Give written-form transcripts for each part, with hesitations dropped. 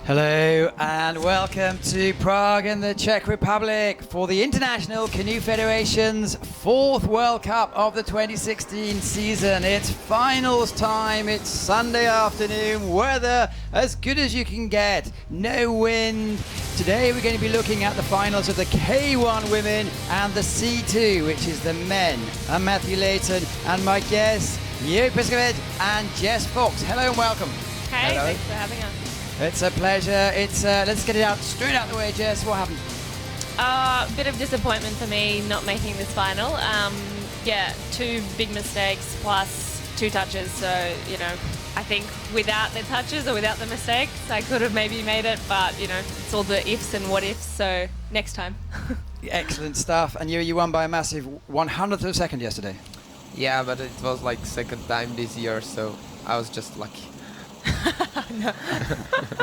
Hello and welcome to Prague in the Czech Republic for the International Canoe Federation's 4th World Cup of the 2016 season. It's finals time, it's Sunday afternoon, weather as good as you can get, no wind. Today we're going to be looking at the finals of the K1 women and the C2, which is the men. I'm Matthew Layton and my guests, Yuri Piskovec and Jess Fox. Hello and welcome. Hey, thanks for having us. It's a pleasure. Let's get it out straight out the way, Jess. What happened? A bit of disappointment for me not making this final. Yeah, 2 big mistakes plus 2 touches. So, you know, I think without the touches or without the mistakes, I could have maybe made it. But, you know, it's all the ifs and what ifs. So next time. Excellent stuff. And you won by a massive 100th of a second yesterday. Yeah, but it was like second time this year, so I was just lucky. No.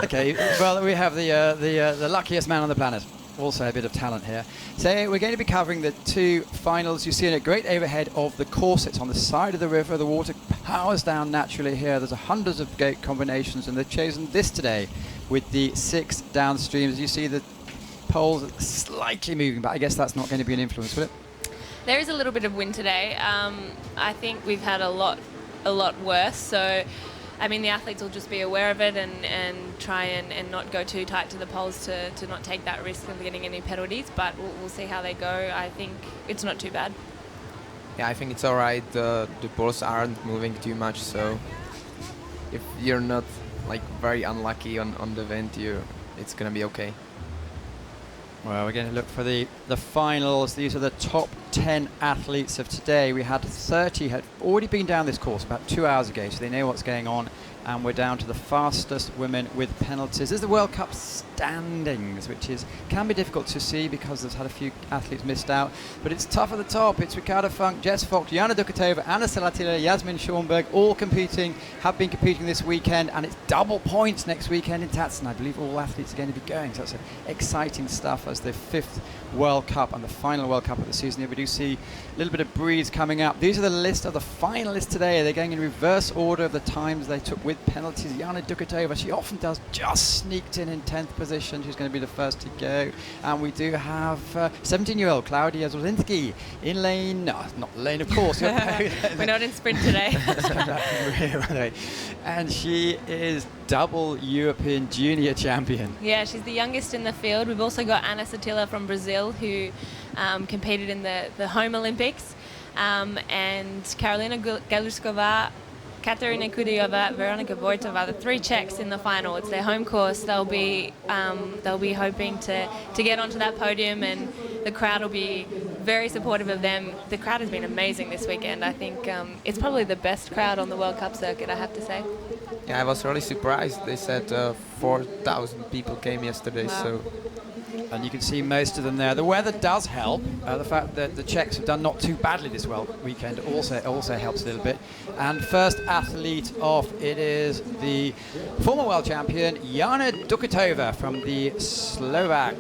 Okay, well, we have the luckiest man on the planet. Also a bit of talent here. So we're going to be covering the 2 finals. You see a great overhead of the course. It's on the side of the river. The water powers down naturally here. There's hundreds of gate combinations, and they've chosen this today with the 6 downstreams. You see the poles slightly moving, but I guess that's not going to be an influence, will it? There is a little bit of wind today. I think we've had a lot worse. So, I mean, the athletes will just be aware of it and try and not go too tight to the poles to not take that risk of getting any penalties. But we'll see how they go. I think it's not too bad. Yeah, I think it's all right. The poles aren't moving too much, so if you're not like very unlucky on the wind, it's gonna be okay. Well, we're going to look for the finals. These are the top 10 athletes of today. We had 30 had already been down this course about 2 hours ago, so they know what's going on. And we're down to the fastest women with penalties. There's the World Cup standings, which can be difficult to see because there's had a few athletes missed out. But it's tough at the top. It's Ricarda Funk, Jess Fox, Jana Dukatova, Anna Salatila, Yasmin Schornberg, all have been competing this weekend. And it's double points next weekend in Tatsan. I believe all athletes are going to be going. So it's exciting stuff as the 5th World Cup and the final World Cup of the season. Here we do see a little bit of breeze coming up. These are the list of the finalists today. They're going in reverse order of the times they took with penalties. Jana Dukatova, she often does, just sneaked in 10th position. She's going to be the first to go. And we do have 17-year-old Klaudia Zwolinski in lane, no, not lane, of course. We're not in sprint today. And she is double European junior champion. Yeah, she's the youngest in the field. We've also got Anna Satila from Brazil, who competed in the home Olympics, and Karolina Galuskova, Katerina Kudiova, Veronika Vojtova, the 3 Czechs in the final. It's their home course. They'll be hoping to get onto that podium, and the crowd will be very supportive of them. The crowd has been amazing this weekend. I think it's probably the best crowd on the World Cup circuit, I have to say. Yeah, I was really surprised. They said 4,000 people came yesterday, wow. So. And you can see most of them there. The weather does help. The fact that the Czechs have done not too badly this weekend also helps a little bit. And first athlete off, it is the former world champion, Jana Dukatova from the Slovak.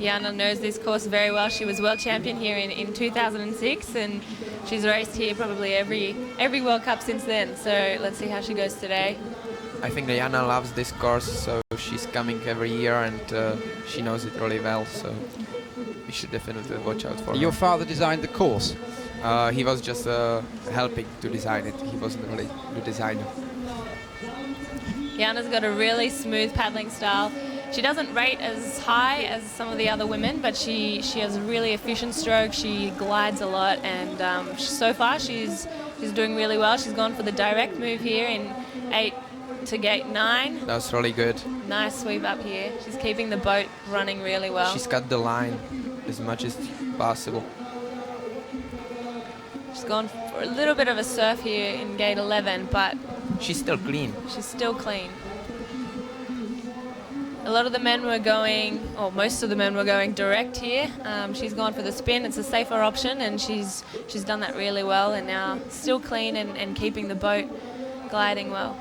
Jana knows this course very well. She was world champion here in 2006, and she's raced here probably every World Cup since then. So let's see how she goes today. I think Jana loves this course, so she's coming every year, and she knows it really well, so we should definitely watch out for her. Your father designed the course? He was just helping to design it. He wasn't really the designer. Jana's got a really smooth paddling style. She doesn't rate as high as some of the other women, but she has a really efficient stroke. She glides a lot, and so far she's doing really well. She's gone for the direct move here in 8 to gate 9. That was really good. Nice sweep up here. She's keeping the boat running really well. She's cut the line as much as possible. She's gone for a little bit of a surf here in gate 11, but she's still clean. She's still clean. A lot of the men were going, or most of the men were going direct here. She's gone for the spin. It's a safer option, and she's done that really well, and now still clean and keeping the boat gliding well.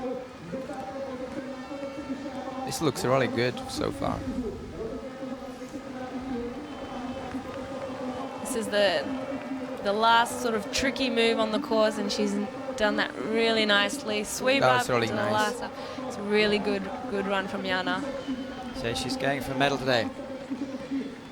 This looks really good so far. This is the last sort of tricky move on the course, and she's done that really nicely. Sweep That up was really to the nice. last up. It's a really good run from Jana. So she's going for a medal today.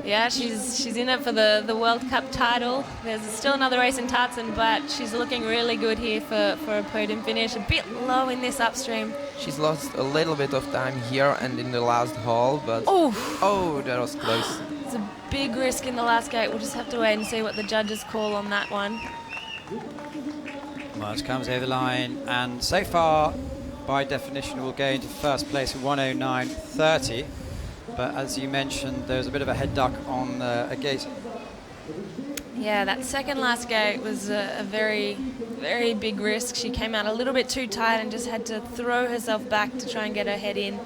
Yeah, she's in it for the World Cup title. There's still another race in Tartan, but she's looking really good here for a podium finish. A bit low in this upstream. She's lost a little bit of time here and in the last hole, but oh, that was close. It's a big risk in the last gate. We'll just have to wait and see what the judges call on that one. Well, it comes over the line, and so far, by definition, will go into first place with 109.30. But as you mentioned, there's a bit of a head duck on a gate. Yeah, that second last gate was a very, very big risk. She came out a little bit too tight and just had to throw herself back to try and get her head in.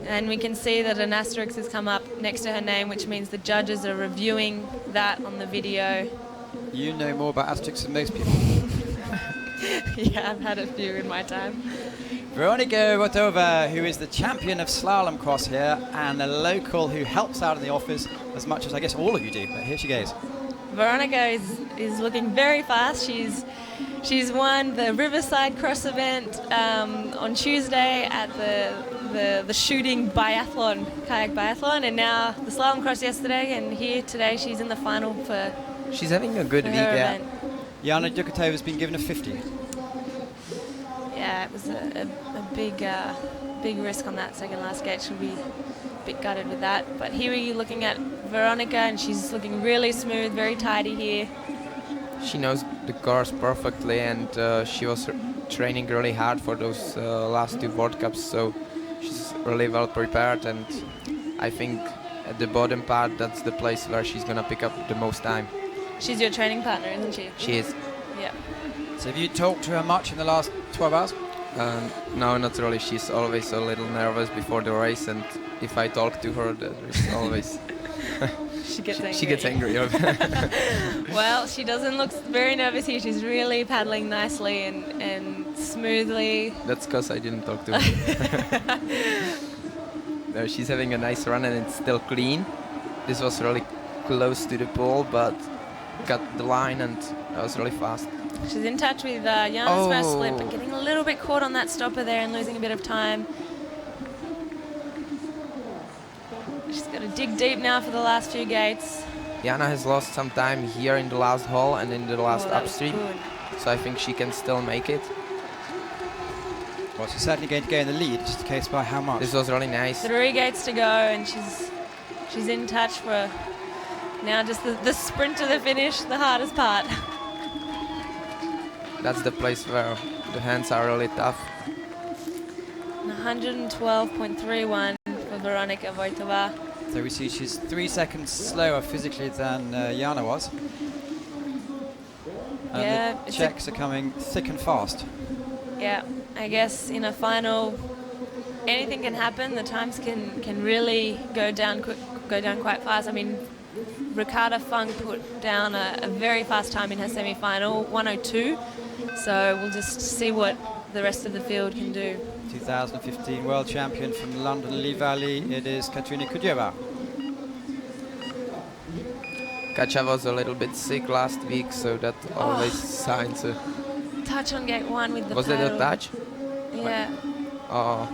And we can see that an asterisk has come up next to her name, which means the judges are reviewing that on the video. You know more about asterisks than most people. Yeah, I've had a few in my time. Veronika Wotova, who is the champion of slalom cross here, and a local who helps out in the office as much as I guess all of you do. But here she goes. Veronika is looking very fast. She's won the Riverside Cross event on Tuesday at the shooting biathlon, kayak biathlon, and now the slalom cross yesterday, and here today she's in the final for. She's having a good for week, her yeah. event. Jana Dukatova has been given a 50. Yeah, it was a big risk on that second last gate. She'll be a bit gutted with that. But here we're looking at Veronika, and she's looking really smooth, very tidy here. She knows the course perfectly, and she was training really hard for those last two World Cups, so she's really well prepared, and I think at the bottom part that's the place where she's gonna pick up the most time. She's your training partner, isn't she? She is. Yeah. So have you talked to her much in the last 12 hours? No, not really. She's always a little nervous before the race, and if I talk to her, there is always She gets angry. She gets angry. Well, she doesn't look very nervous here. She's really paddling nicely and smoothly. That's because I didn't talk to her. No, she's having a nice run and it's still clean. This was really close to the pole, but got the line and that was really fast. She's in touch with Jana's first slip, but getting a little bit caught on that stopper there and losing a bit of time. She's got to dig deep now for the last few gates. Jana has lost some time here in the last hole and in the last that was upstream, good. so I think she can still make it. Well, she's certainly going to go in the lead, just in case by how much. This was really nice. 3 gates to go, and she's in touch for now just the sprint to the finish, the hardest part. That's the place where the hands are really tough. 112.31 for Veronika Wojtova. So we see she's 3 seconds slower physically than Jana was. And Yeah, the it's checks are coming thick and fast. Yeah, I guess in a final, anything can happen. The times can really go down quite fast. I mean, Ricarda Funk put down a very fast time in her semi-final, 1:02. So we'll just see what the rest of the field can do. 2015 world champion from London Lee Valley, it is Katerina Kudyeva. Kacha was a little bit sick last week, so that always signs a... Touch on gate 1 with the Was paddle. that a touch? Yeah. Oh,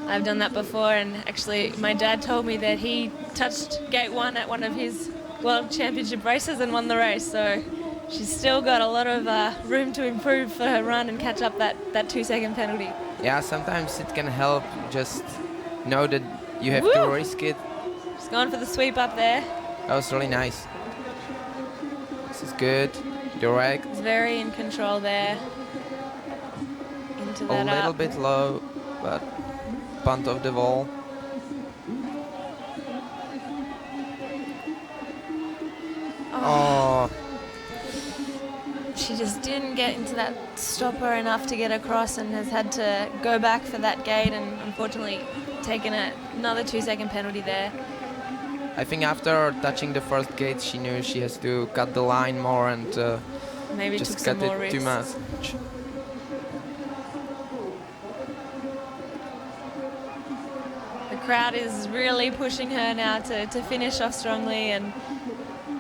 I've done that before, and actually my dad told me that he touched gate 1 at one of his World Championship races and won the race, so she's still got a lot of room to improve for her run and catch up that 2-second penalty. yeah, sometimes it can help just know that you have Woo! to risk it. She's gone for the sweep up there. That was really nice. This is good, direct, It's very in control there. Into a that little up. bit low, but punt off the wall. Oh, She just didn't get into that stopper enough to get across and has had to go back for that gate and unfortunately taken another 2-second penalty there. I think after touching the first gate, she knew she has to cut the line more and Maybe took just some cut more it risks. too much. The crowd is really pushing her now to finish off strongly, and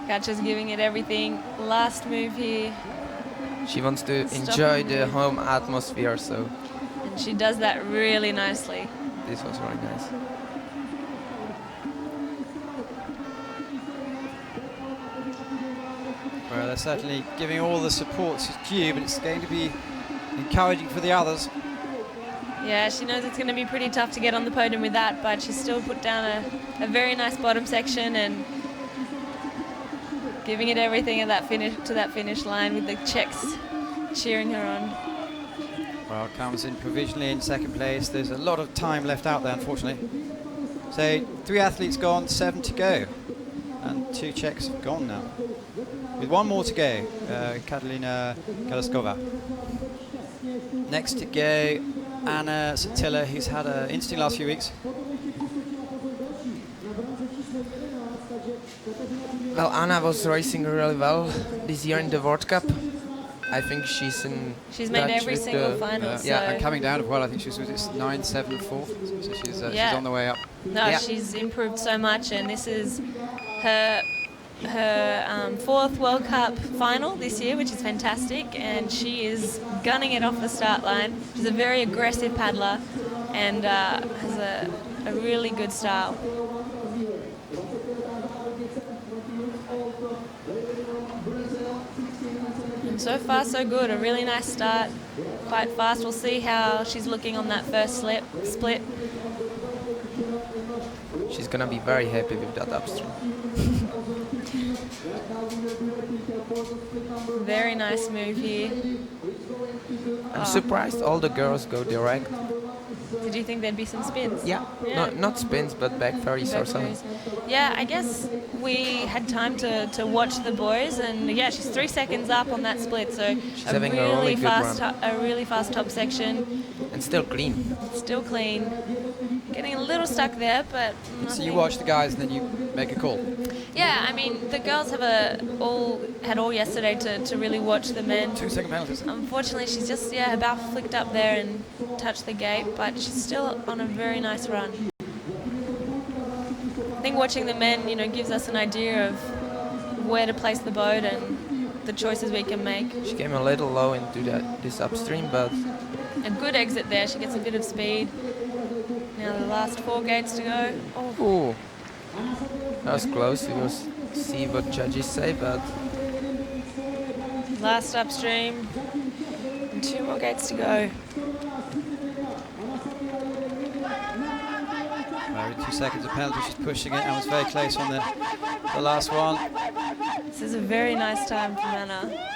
Katja's giving it everything. Last move here. She wants to Stop enjoy and the move. home atmosphere, so And she does that really nicely. this was really nice. Well, they're certainly giving all the support to due, but it's going to be encouraging for the others. Yeah, she knows it's going to be pretty tough to get on the podium with that, but she's still put down a very nice bottom section and giving it everything at that finish line with the Czechs cheering her on. Well, comes in provisionally in second place. There's a lot of time left out there, unfortunately. So 3 athletes gone, 7 to go. And 2 Czechs have gone now. With 1 more to go, Katalina Galaskova. Next to go, Anna Satilla, who's had an interesting last few weeks. Well, Anna was racing really well this year in the World Cup. I think she's in. She's made touch every with single the- final. So Yeah, and coming down as well, I think she was 9-7-4. So she's Yeah. on the way up. No, Yeah. she's improved so much, and this is her 4th World Cup final this year, which is fantastic. And she is gunning it off the start line. She's a very aggressive paddler, and has a really good style. And so far, so good. A really nice start. Quite fast. We'll see how she's looking on that first split. She's gonna be very happy with that upstream. Very nice move here. I'm surprised all the girls go direct. Did you think there'd be some spins? Yeah, not spins, but back ferries or something. Yeah, I guess we had time to watch the boys, and yeah, she's 3 seconds up on that split, so She's having a really good run. a really fast top section, And still clean. still clean. Getting a little stuck there, but So you nothing. watch the guys and then you make a call. Yeah, I mean the girls have all yesterday to really watch the men. 2-second penalties. Unfortunately, she's just about flicked up there and touched the gate, but she's still on a very nice run. I think watching the men, gives us an idea of where to place the boat and the choices we can make. She came a little low into this upstream, but A good exit there. She gets a bit of speed. Now the last 4 gates to go. Oh, ooh, that was close. We will see what judges say, but last upstream. And 2 more gates to go. With 2 seconds of penalty, she's pushing it and was very close on the last one. This is a very nice time from Anna.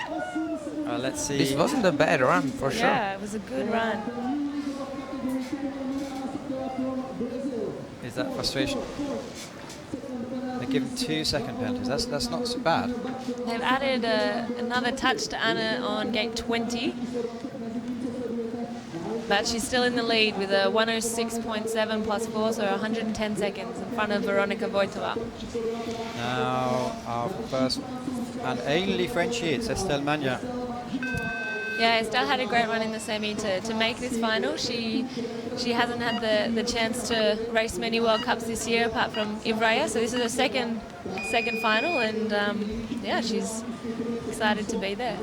Let's see. this wasn't a bad run for sure. Yeah, it was a good run. Is that frustration? They're given 2-second penalties. That's not so bad. They've added another touch to Anna on gate 20. But she's still in the lead with a 106.7 plus 4, so 110 seconds in front of Veronika Vojtova. Now our first and only Frenchie, it's Estelle Magna. Yeah, Estelle had a great run in the semi to make this final. She hasn't had the chance to race many World Cups this year apart from Ivrea, so this is her second final, and yeah, she's excited to be there.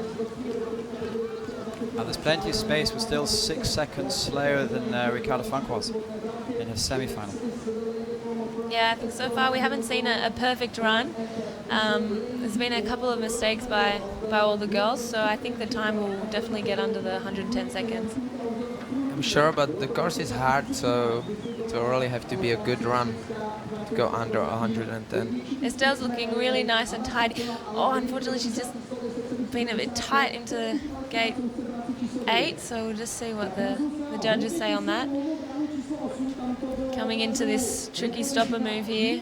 There's plenty of space, but still 6 seconds slower than Ricardo Funk was in his semi-final. Yeah, I think so far we haven't seen a perfect run. There's been a couple of mistakes by all the girls, so I think the time will definitely get under the 110 seconds. I'm sure, but the course is hard, so it will really have to be a good run to go under 110. Estelle's looking really nice and tight. Oh, unfortunately, she's just been a bit tight into gate 8, so we'll just see what the judges say on that. Coming into this tricky stopper move here.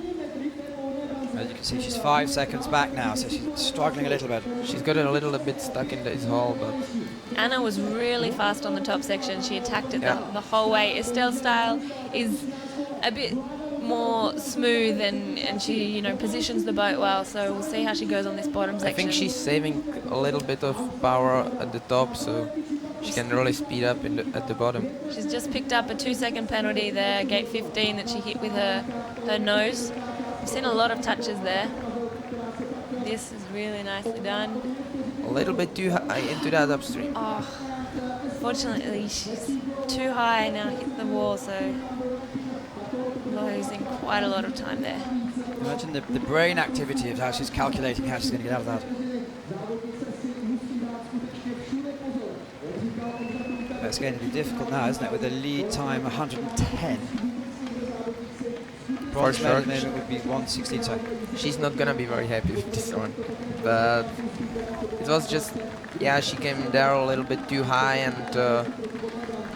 As you can see, she's 5 seconds back now, so she's struggling a little bit. She's got a little bit stuck in this hole, but Anna was really fast on the top section. She attacked it Yeah. the whole way. Estelle's style is a bit more smooth and she, positions the boat well. So we'll see how she goes on this bottom section. I think she's saving a little bit of power at the top, so she can really speed up at the bottom. She's just picked up a 2-second penalty there, gate 15, that she hit with her nose. We've seen a lot of touches there. This is really nicely done. A little bit too high into that upstream. Oh, fortunately she's too high now, hit the wall, so losing quite a lot of time there. Imagine the brain activity of how she's calculating how she's going to get out of that. It's going to be difficult now, isn't it, with a lead time 110. Bronze medal at the moment would be 1:16, sorry. She's not gonna be very happy with this one, but it was just, yeah, she came there a little bit too high and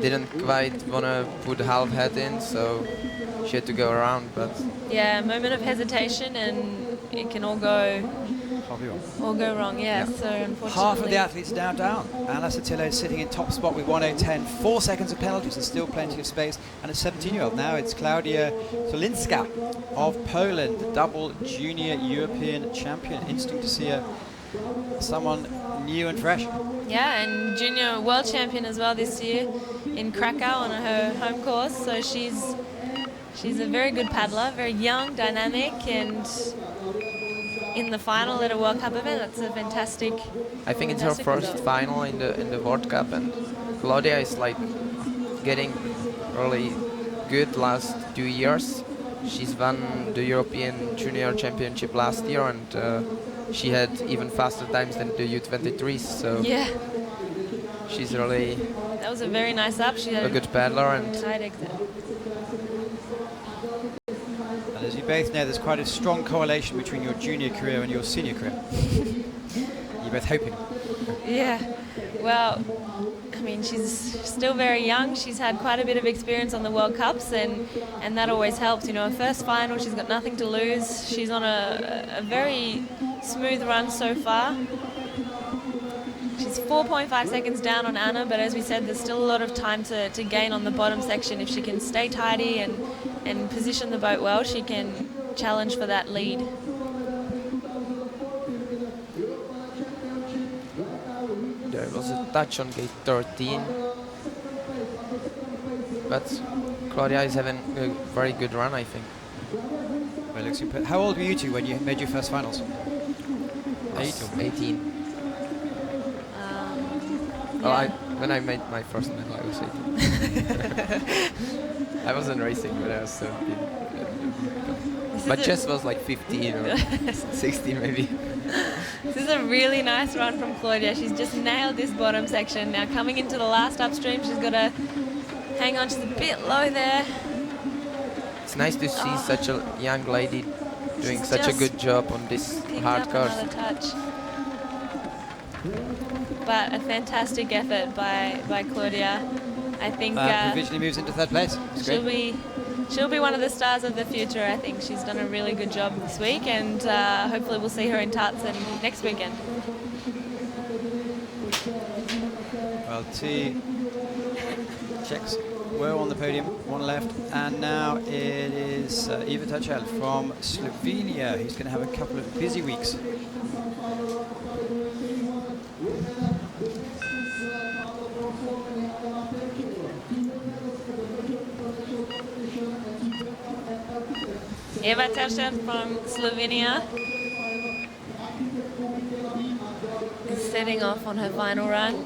didn't quite wanna put half head in, so she had to go around. But yeah, a moment of hesitation and it can all go wrong. Yeah. So unfortunately, half of the athletes are down. Anna Sotillo is sitting in top spot with 1:10, 4 seconds of penalties and still plenty of space. And a 17-year-old now, it's Klaudia Solinska of Poland, the double junior European champion. Interesting to see someone new and fresh. Yeah, and junior world champion as well this year in Krakow on her home course. So she's a very good paddler, very young, dynamic, and in the final at a World Cup event. That's a fantastic. I think it's her first result. final in the World Cup, and Claudia is like getting really good last 2 years. She's won the European Junior Championship last year, and she had even faster times than the U23s. So yeah, she's really that was a very nice up. She had a good paddler and tight exit. And as you both know, there's quite a strong correlation between your junior career and your senior career. You're both hoping. Yeah, well, I mean, she's still very young. She's had quite a bit of experience on the World Cups, and that always helps. You know, her first final, she's got nothing to lose. She's on a very smooth run so far. She's 4.5 seconds down on Anna, but as we said, there's still a lot of time to gain on the bottom section. If she can stay tidy and position the boat well, she can challenge for that lead. there was a touch on gate 13. But Claudia is having a very good run, I think. Well, looks super. How old were you two when you made your first finals? 8 or 18. Yeah. When I made my first medal, I was 18. I wasn't racing, but I was 17. But Jess was like 15 or 16 maybe. This is a really nice run from Claudia. She's just nailed this bottom section. Now coming into the last upstream, she's got to hang on. She's a bit low there. It's nice to see such a young lady doing She's such a just good job on this Picked hard up course. another touch. But a fantastic effort by Claudia. I think provisionally moves into third place. That's great. she'll be one of the stars of the future. I think she's done a really good job this week, and hopefully we'll see her in Tartzen next weekend. Well, two Czechs were on the podium, one left, and now it is Iva Tachel from Slovenia, who's going to have a couple of busy weeks. Eva Teršet from Slovenia is setting off on her final run.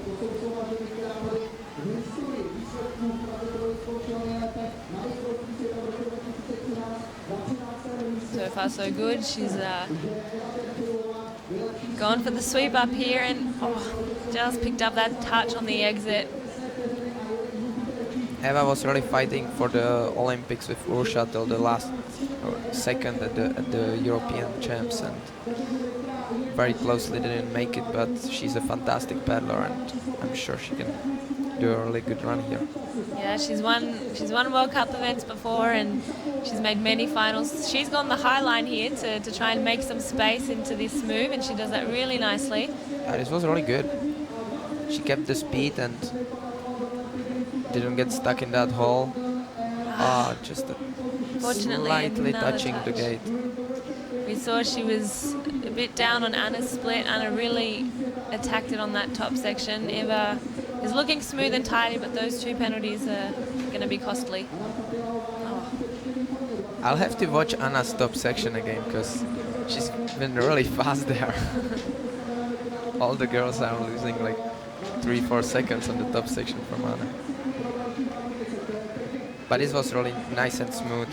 So far so good. She's gone for the sweep up here and just picked up that touch on the exit. Eva was really fighting for the Olympics with Urša till the last second at the European champs, and very closely didn't make it, but she's a fantastic paddler and I'm sure she can do a really good run here. Yeah, she's won World Cup events before and she's made many finals. She's gone the high line here to try and make some space into this move, and she does that really nicely. Yeah, this was really good. She kept the speed and didn't get stuck in that hole. Just slightly touching the gate. We saw she was a bit down on Anna's split. Anna really attacked it on that top section. Eva is looking smooth and tidy, but those two penalties are going to be costly. I'll have to watch Anna's top section again because She's been really fast there. All the girls are losing like 3-4 seconds on the top section from Anna. But this was really nice and smooth.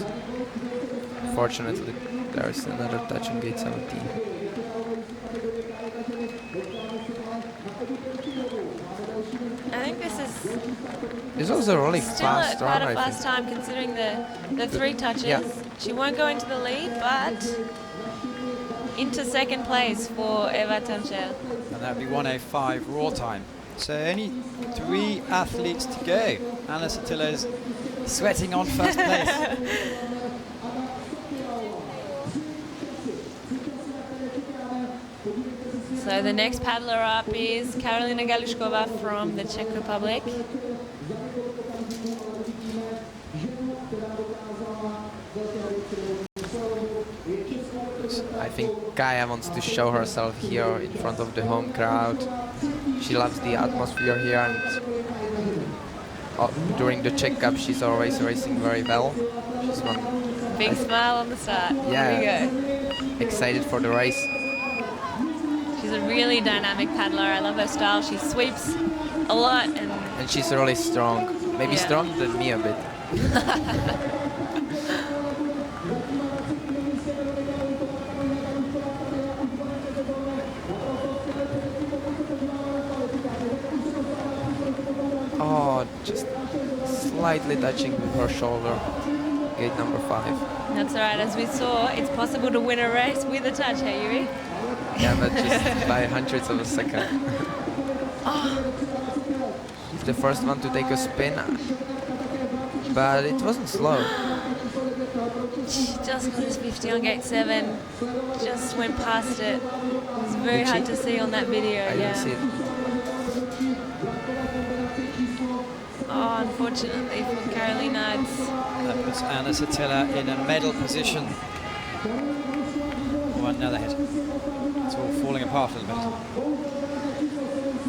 Fortunately, there is another touch on gate 17. I think This was a really still fast run, quite a I fast think. time considering the 3 touches. Yeah. She won't go into the lead, but into second place for Eva Tamchel. And that would be 1:05 raw time. So only 3 athletes to go. Anna Satilla is sweating on first place. So the next paddler up is Karolina Galushkova from the Czech Republic. I think Kaya wants to show herself here in front of the home crowd. She loves the atmosphere here, and during the Czech Cup she's always racing very well. She's one Big smile on the start. Yeah. Here we go. excited for the race. She's a really dynamic paddler. I love her style. She sweeps a lot And she's really strong. Maybe Yeah. stronger than me a bit. Oh, just slightly touching her shoulder. Gate number 5. that's all right. As we saw, it's possible to win a race with a touch, hey Yuri? Yeah, but just by hundredths of a second. The first one to take a spin, but it wasn't slow. She just got his 50 on gate 7. Just went past it. It's very Did hard she? to see on that video. I yeah. didn't see it. Oh, unfortunately for Karolina, it's That puts Anna Satilla in a medal position. One another hit. It's all falling apart a little bit.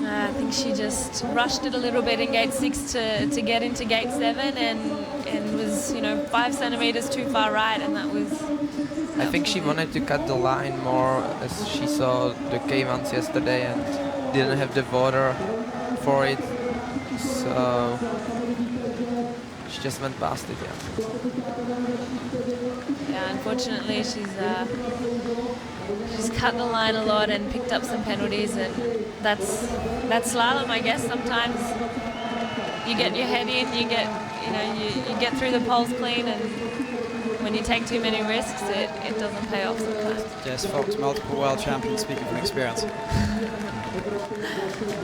I think she just rushed it a little bit in gate 6 to get into gate 7 and was, 5 centimeters too far right, and that was... I think she wanted to cut the line more as she saw the K1s yesterday and didn't have the water for it. So she just went past it, yeah. Yeah, unfortunately she's cut the line a lot and picked up some penalties, and that's slalom, I guess. Sometimes you get your head in, you get through the poles clean, and when you take too many risks, it doesn't pay off sometimes. Jess Fox, multiple world champion, speaking from experience.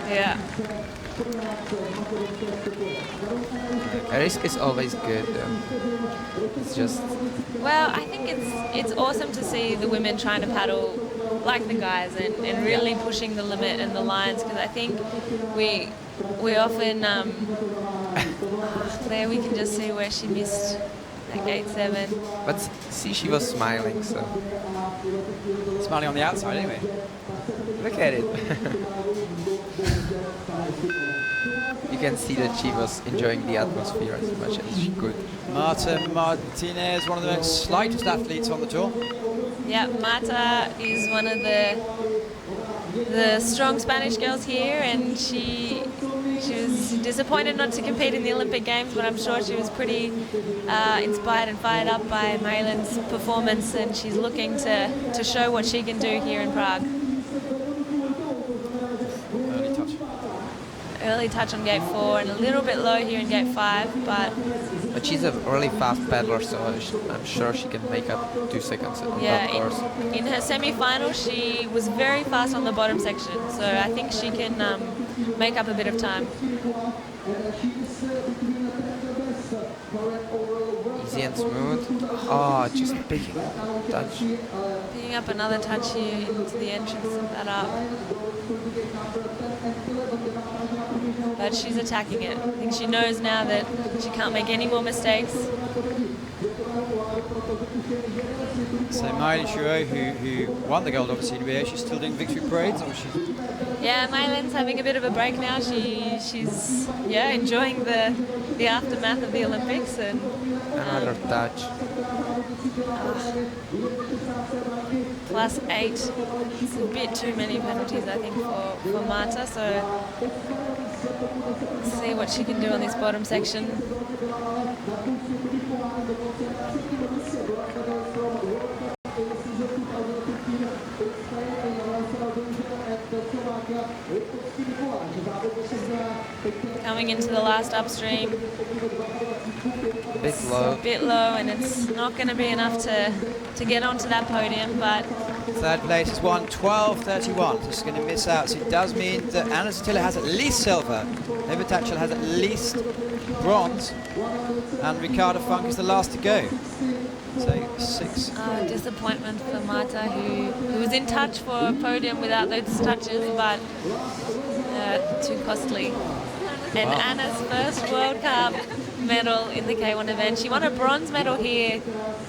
Yeah. A risk is always good, though. It's just... Well, I think it's awesome to see the women trying to paddle like the guys and really pushing the limit and the lines, because I think we often there we can just see where she missed at gate 7. But see, she was smiling, so... Smiling on the outside, anyway. Look at it. You can see that she was enjoying the atmosphere as much as she could. Marta Martinez, one of the most slightest athletes on the tour. Yeah, Marta is one of the strong Spanish girls here, and she was disappointed not to compete in the Olympic Games, but I'm sure she was pretty inspired and fired up by Maylin's performance, and she's looking to show what she can do here in Prague. Early touch. Early touch on gate 4 and a little bit low here in gate 5, but she's a really fast paddler, so I'm sure she can make up 2 seconds on that course. In her semi-final she was very fast on the bottom section, so I think she can make up a bit of time. Easy and smooth. Oh, just picking up touch. Picking up another touch here into the entrance of that up. But she's attacking it. I think she knows now that she can't make any more mistakes. So Miley Chouot, who won the gold obviously in Rio, she's still doing victory parades, or she's... Yeah, Maylin's having a bit of a break now. She's enjoying the aftermath of the Olympics, and Another touch. +8. It's a bit too many penalties, I think, for Marta. So let's see what she can do on this bottom section. Coming into the last upstream. Bit low, and it's not going to be enough to get onto that podium, but third place is 1:12.31. This is going to miss out. So it does mean that Anna Satila has at least silver, Eva Tatchell has at least bronze, and Ricardo Funk is the last to go. So 6. Disappointment for Marta, who was in touch for a podium without those touches, but too costly. And Wow. Anna's first World Cup medal in the K1 event. She won a bronze medal here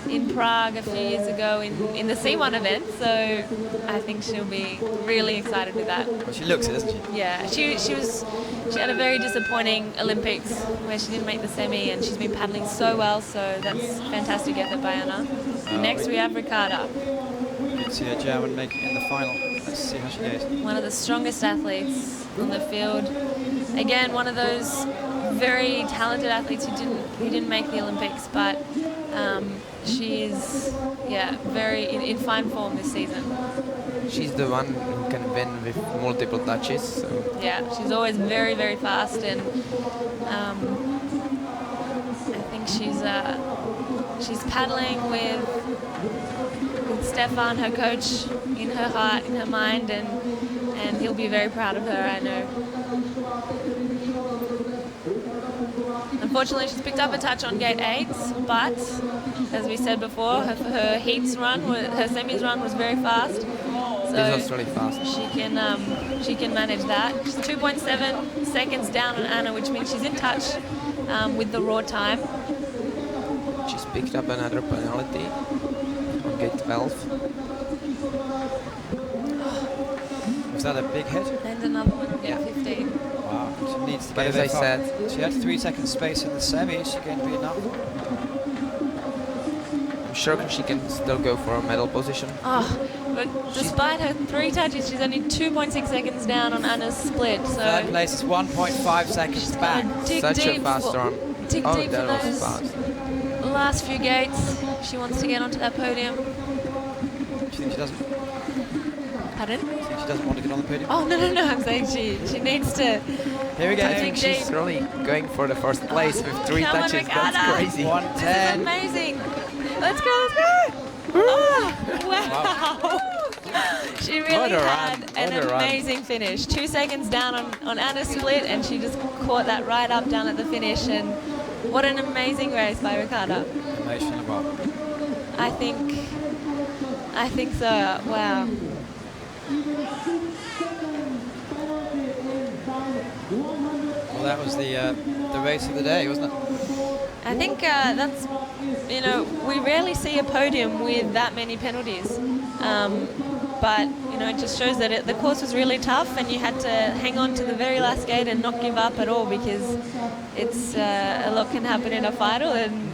in Prague a few years ago in the C1 event, so I think she'll be really excited with that. Well, she looks it, doesn't she? Yeah, she had a very disappointing Olympics where she didn't make the semi, and she's been paddling so well, so that's fantastic effort by Anna. Next we have Ricarda. You can see a German making it in the final. Let's see how she goes. One of the strongest athletes on the field. Again, one of those very talented athletes who didn't make the Olympics, but she's very in fine form this season. She's the one who can win with multiple touches. So. Yeah, she's always very, very fast, and I think she's paddling with Stefan, her coach, in her heart, in her mind, and he'll be very proud of her, I know. Unfortunately, she's picked up a touch on gate 8, but as we said before, her heats run, her semis run was very fast. So this was really fast. she can manage that. She's 2.7 seconds down on Anna, which means she's in touch with the raw time. She's picked up another penalty on gate 12. Was that a big hit? And another one on gate 15. Wow. She needs to But get as I said, she had 3 seconds space in the semi. Is she going to be enough? I'm sure she can still go for a medal position. But despite her 3 touches, she's only 2.6 seconds down on Anna's split. So Third place is 1.5 seconds back. dig Such deep a fast run. dig Oh, deep for that was those fast. last few gates. She wants to get onto that podium. Do you think she doesn't? Pardon? Do you think she doesn't want to get on the podium? Oh, no. I'm saying she needs to. Here we go. I think She's really going for the first place with 3 Come on, touches. Ricarda. That's crazy. This is 1:10. amazing. Let's go. Oh, wow. She really What a run, had an what a run. amazing finish. 2 seconds down on Anna's split, and she just caught that right up down at the finish. And what an amazing race by Ricarda. Emotional about. I think so. Wow. Well, that was the race of the day, wasn't it? I think that's, we rarely see a podium with that many penalties. But, it just shows that the course was really tough, and you had to hang on to the very last gate and not give up at all, because it's a lot can happen in a final, and,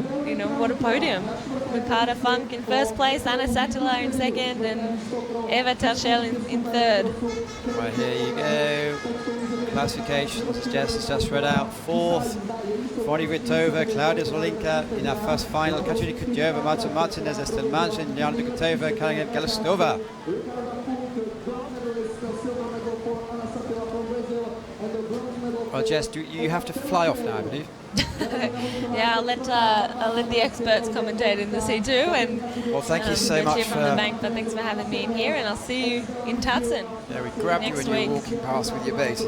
what a podium. Ricardo Funk in first place, Anna Satila in second, and Eva Tatchell in third. Right, here you go. Classifications, Jess has just read out. Fourth, Foni Vitova, Claudia Zolinka in our first final. Katerina Kudjeva, Marta Martinez, Estelle Manchin, Jana Bukatova, Karina Galistova. Well, Jess, you have to fly off now, I believe. Yeah, I'll let the experts commentate in the C2, and Well, thank you so get much you from the bank, but thanks for having me in here, and I'll see you in Tucson. Yeah, we grabbed you next when you were week. walking past with your bait.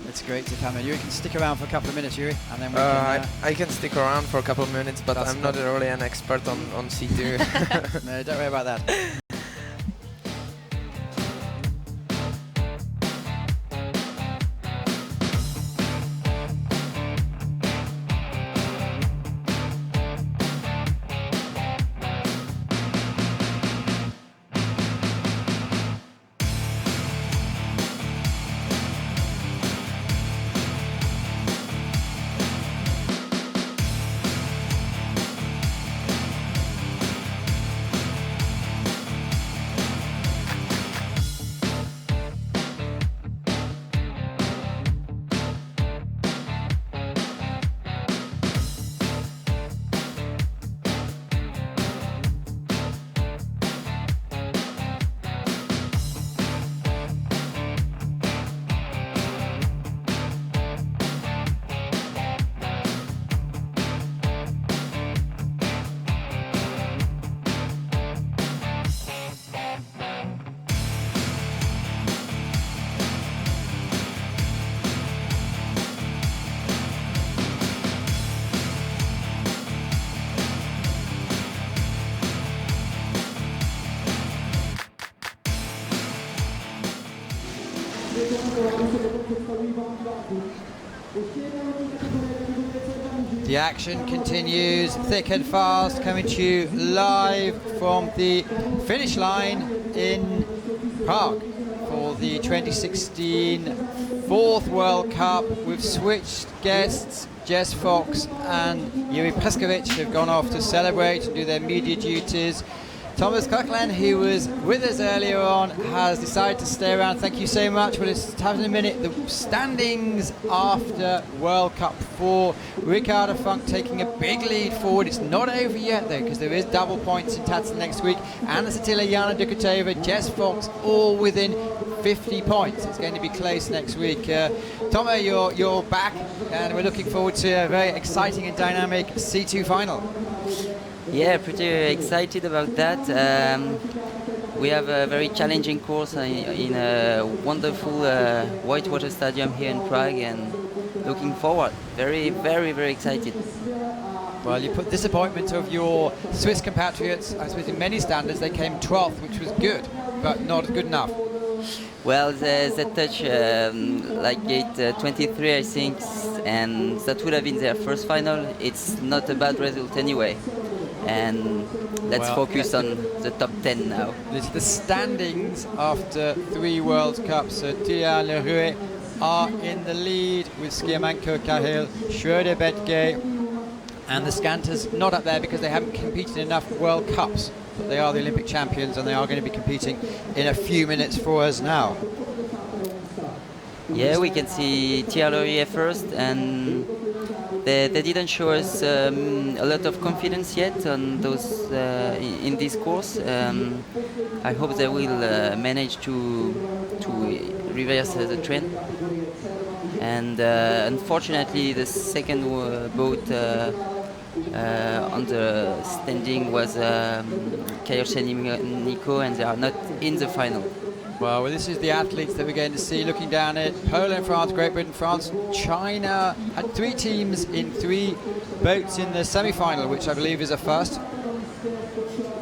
It's great to come in. You can stick around for a couple of minutes, Yuri, and then we can... I can stick around for a couple of minutes, but That's I'm not really an expert on C2. No, don't worry about that. The action continues thick and fast, coming to you live from the finish line in Prague for the 2016 4th World Cup. We've switched guests. Jess Fox and Yuri Preskovic have gone off to celebrate and do their media duties. Thomas Kirkland, who was with us earlier on, has decided to stay around. Thank you so much. We'll just have in a minute the standings after World Cup 4. Ricardo Funk taking a big lead forward. It's not over yet though, because there is double points in Tatsan next week. Anna Satila, Jana Dukatova, Jess Fox, all within 50 points. It's going to be close next week. Tomo, you're back, and we're looking forward to a very exciting and dynamic C2 final. Yeah, pretty excited about that. We have a very challenging course in a wonderful whitewater stadium here in Prague, and looking forward. Very, very, very excited. Well, you put disappointment of your Swiss compatriots. I suppose in many standards they came 12th, which was good, but not good enough. Well, they touch like gate 23, I think, and that would have been their first final. It's not a bad result anyway. And let's focus on the top 10 now. This is the standings after 3 World Cups. So Tia Leroux are in the lead with Skiamanko, Cahill, Schroeder, Betge, and the Scanters not up there because they haven't competed in enough World Cups. But they are the Olympic champions, and they are going to be competing in a few minutes for us now. Yeah, we can see Tia Leroux first, and they didn't show us a lot of confidence yet on those in this course. I hope they will manage to reverse the trend. And unfortunately, the second boat on the standing was Kayoshi and Nico, and they are not in the final. Well, this is the athletes that we're going to see. Looking down at Poland, France, Great Britain, France, China had 3 teams in 3 boats in the semi-final, which I believe is a first.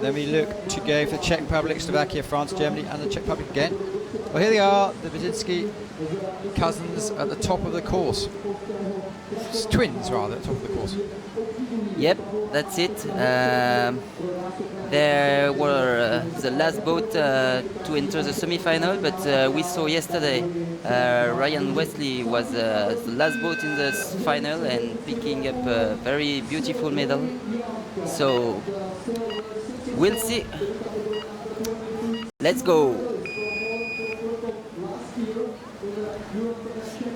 Then we look to go for Czech Republic, Slovakia, France, Germany, and the Czech Republic again. Well, here they are, the Brzezinski cousins at the top of the course. It's twins, rather, at the top of the course. Yep, that's it. They were the last boat to enter the semi-final, but we saw yesterday Ryan Wesley was the last boat in the final and picking up a very beautiful medal. So we'll see. Let's go.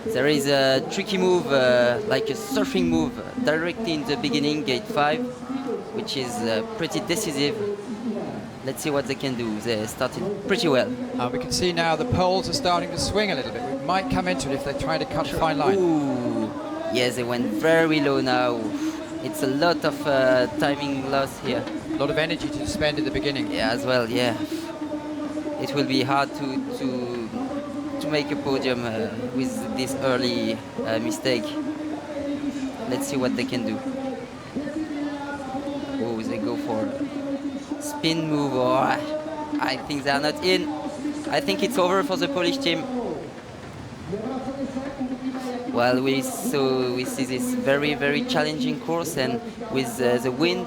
There is a tricky move, like a surfing move, directly in the beginning, gate 5, which is pretty decisive. Let's see what they can do. They started pretty well. We can see now the poles are starting to swing a little bit. We might come into it if they try to cut a fine line. Ooh, yes, they went very low now. It's a lot of timing loss here. A lot of energy to spend at the beginning. Yeah, as well, yeah. It will be hard to make a podium with this early mistake. Let's see what they can do. Oh, they go for a spin move, or I think they are not in. I think it's over for the Polish team. Well, we see this very, very challenging course, and with the wind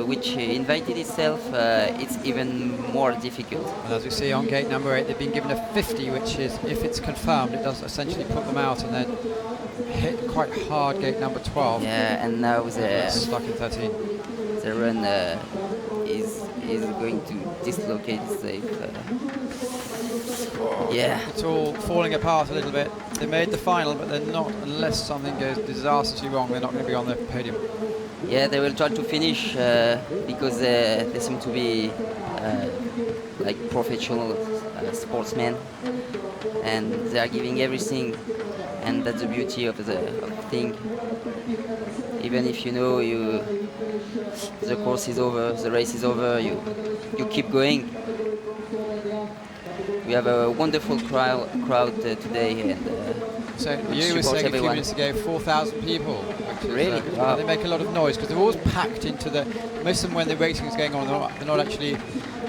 which invited itself, it's even more difficult. And as we see on gate number 8, they've been given a 50, which is, if it's confirmed, it does essentially put them out and then hit quite hard gate number 12. Yeah, and now they're stuck in 13. The run is going to dislocate itself. Yeah. It's all falling apart a little bit. They made the final, but they're not, unless something goes disastrously wrong, they're not going to be on the podium. Yeah, they will try to finish because they seem to be like professional sportsmen, and they are giving everything, and that's the beauty of the thing. Even if you know the course is over, the race is over, you keep going. We have a wonderful crowd today, and so you were saying a few minutes ago, 4,000 people. Really? Wow. They make a lot of noise because they're always packed into the. Most of them, when the racing is going on, they're not actually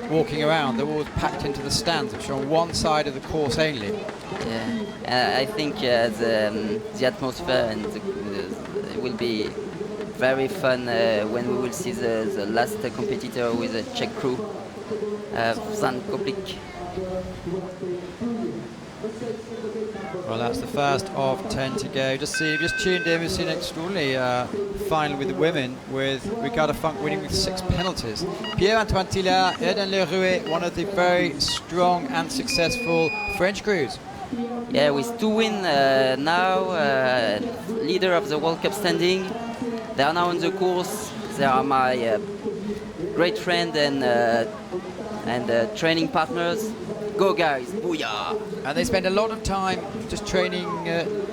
walking around. They're always packed into the stands, which are on one side of the course only. Yeah. I think the atmosphere and it will be very fun when we will see the last competitor with the Czech crew, Zan Koplik. Well, that's the first of 10 to go. Just tuned in, we've seen an extraordinary final with the women, with Ricarda Funk winning with 6 penalties. Pierre-Antoine Tillard, Eden Leroux, one of the very strong and successful French crews. Yeah, with 2 wins now, leader of the World Cup standing. They are now on the course. They are my great friend and training partners. Go guys, booyah! And they spend a lot of time just training,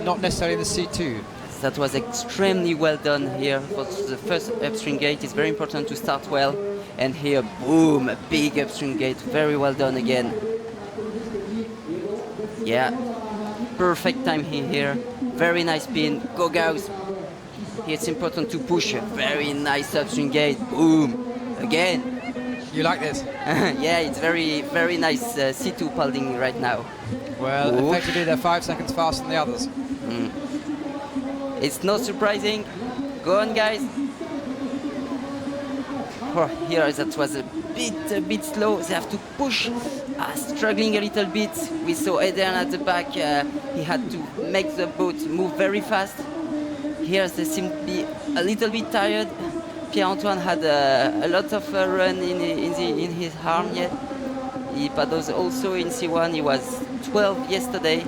not necessarily in the C2. That was extremely well done here for the first upstream gate. It's very important to start well. And here, boom, a big upstream gate. Very well done again. Yeah, perfect time here. Very nice spin. Go guys! Here it's important to push a very nice upstream gate. Boom! Again. You like this? Yeah, it's very nice C2 pulling right now. Well, Ooh. effectively they're 5 seconds faster than the others. It's not surprising. Go on, guys. Oh, here that was a bit slow. They have to push, struggling a little bit. We saw Eden at the back. He had to make the boat move very fast. Here they seem to be a little bit tired. Pierre-Antoine had a lot of run in his arm yet. He paddles also in C1. He was 12 yesterday.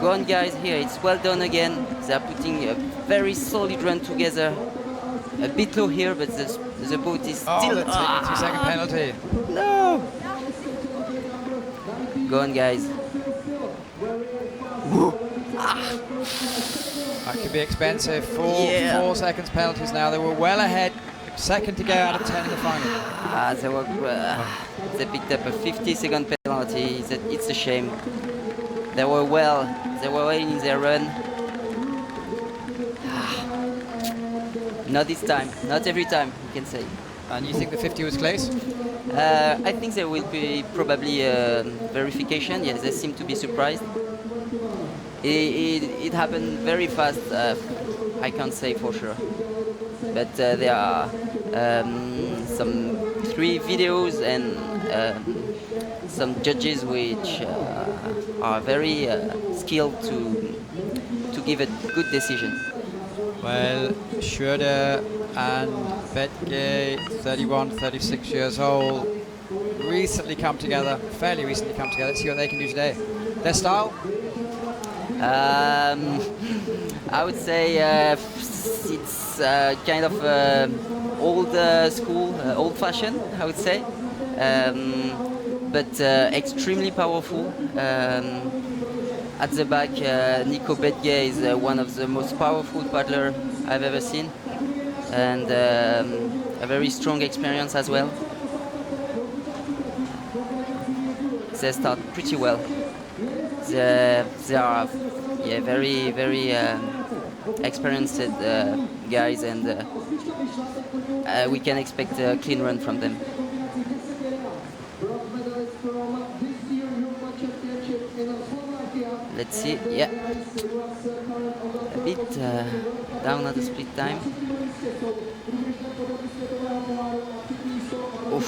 Go on, guys. Here it's well done again. They are putting a very solid run together. A bit low here, but the boat is still. Oh, the 2-second penalty. No. Go on, guys. That could be expensive. 4 seconds penalties now. They were well ahead. Second to go out of 10 in the final. They picked up a 50-second penalty. It's a shame. They were well in their run. Not this time. Not every time, you can say. And you think the 50 was close? I think there will be probably verification. Yes, they seem to be surprised. It happened very fast. I can't say for sure, but there are some 3 videos and some judges which are very skilled to give a good decision. Well, Schroeder and Betge, 31, 36 years old, fairly recently come together. Let's see what they can do today. Their style? I would say it's kind of old school, old-fashioned, I would say, but extremely powerful. At the back, Nico Betge is one of the most powerful paddlers I've ever seen, and a very strong experience as well. They start pretty well. They are very experienced guys, and we can expect a clean run from them. Let's see, yeah, a bit down at the split time. Oof.